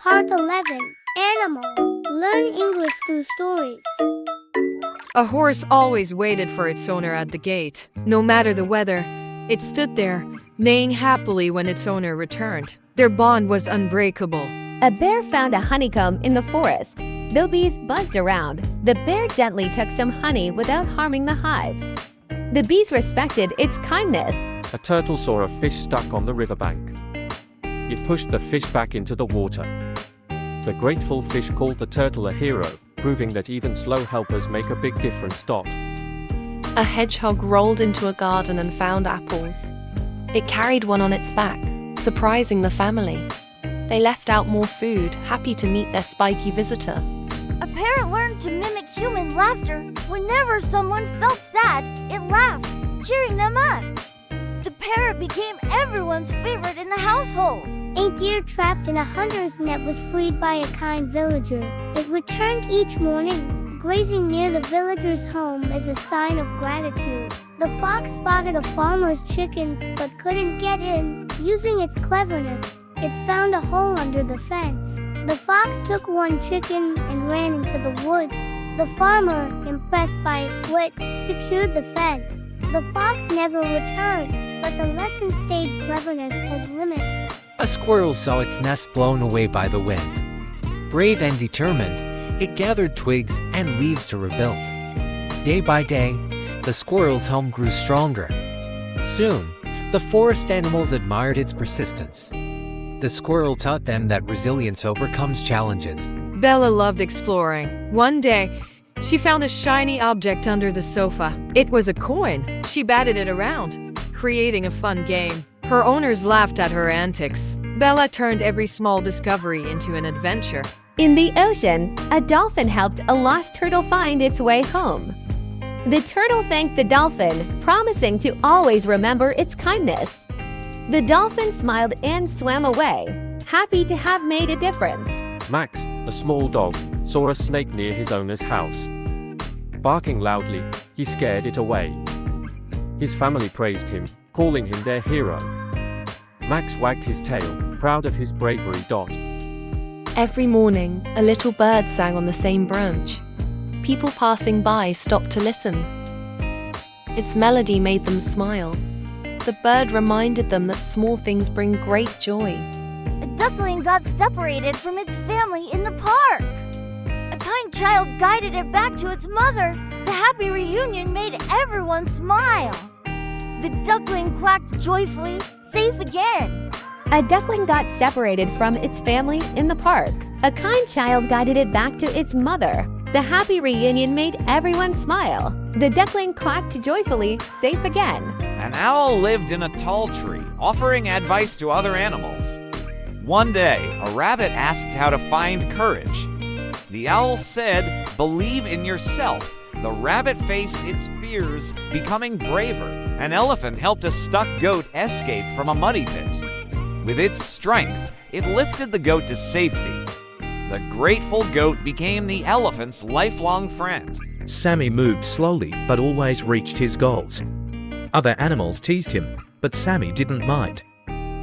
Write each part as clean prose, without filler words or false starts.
Part 11. Animal. Learn English through stories. A horse always waited for its owner at the gate. No matter the weather, it stood there, neighing happily when its owner returned. Their bond was unbreakable. A bear found a honeycomb in the forest. Though bees buzzed around, the bear gently took some honey without harming the hive. The bees respected its kindness. A turtle saw a fish stuck on the riverbank. It pushed the fish back into the water. The grateful fish called the turtle a hero, proving that even slow helpers make a big difference. A hedgehog rolled into a garden and found apples. It carried one on its back, surprising the family. They left out more food, happy to meet their spiky visitor. A parrot learned to mimic human laughter. Whenever someone felt sad, it laughed, cheering them up. The parrot became everyone's favorite in the household. A deer trapped in a hunter's net was freed by a kind villager. It returned each morning, grazing near the villager's home as a sign of gratitude. The fox spotted a farmer's chickens but couldn't get in. Using its cleverness, it found a hole under the fence. The fox took one chicken and ran into the woods. The farmer, impressed by its wit, secured the fence. The fox never returned, but the lesson stayed: cleverness had limits. A squirrel saw its nest blown away by the wind. Brave and determined, it gathered twigs and leaves to rebuild. Day by day, the squirrel's home grew stronger. Soon, the forest animals admired its persistence. The squirrel taught them that resilience overcomes challenges. Bella loved exploring. One day, she found a shiny object under the sofa. It was a coin. She batted it around, creating a fun game. Her owners laughed at her antics. Bella turned every small discovery into an adventure. In the ocean, a dolphin helped a lost turtle find its way home. The turtle thanked the dolphin, promising to always remember its kindness. The dolphin smiled and swam away, happy to have made a difference. Max, a small dog, saw a snake near his owner's house. Barking loudly, he scared it away. His family praised him, calling him their hero. Max wagged his tail, proud of his bravery. Every morning, a little bird sang on the same branch. People passing by stopped to listen. Its melody made them smile. The bird reminded them that small things bring great joy. A duckling got separated from its family in the park. A kind child guided it back to its mother. The happy reunion made everyone smile. The duckling quacked joyfully, safe again. A duckling got separated from its family in the park. A kind child guided it back to its mother. The happy reunion made everyone smile. The duckling quacked joyfully, safe again. An owl lived in a tall tree, offering advice to other animals. One day, a rabbit asked how to find courage. The owl said, "Believe in yourself." The rabbit faced its fears, becoming braver. An elephant helped a stuck goat escape from a muddy pit. With its strength, it lifted the goat to safety. The grateful goat became the elephant's lifelong friend. Sammy moved slowly but always reached his goals. Other animals teased him, but Sammy didn't mind.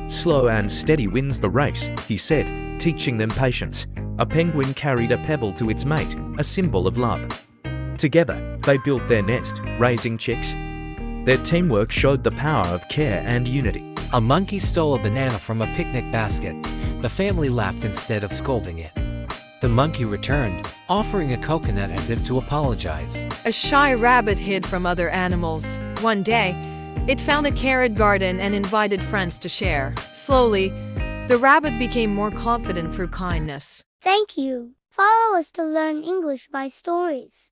"Slow and steady wins the race," he said, teaching them patience. A penguin carried a pebble to its mate, a symbol of love. Together, they built their nest, raising chicks. Their teamwork showed the power of care and unity. A monkey stole a banana from a picnic basket. The family laughed instead of scolding it. The monkey returned, offering a coconut as if to apologize. A shy rabbit hid from other animals. One day, it found a carrot garden and invited friends to share. Slowly, the rabbit became more confident through kindness. Thank you. Follow us to learn English by stories.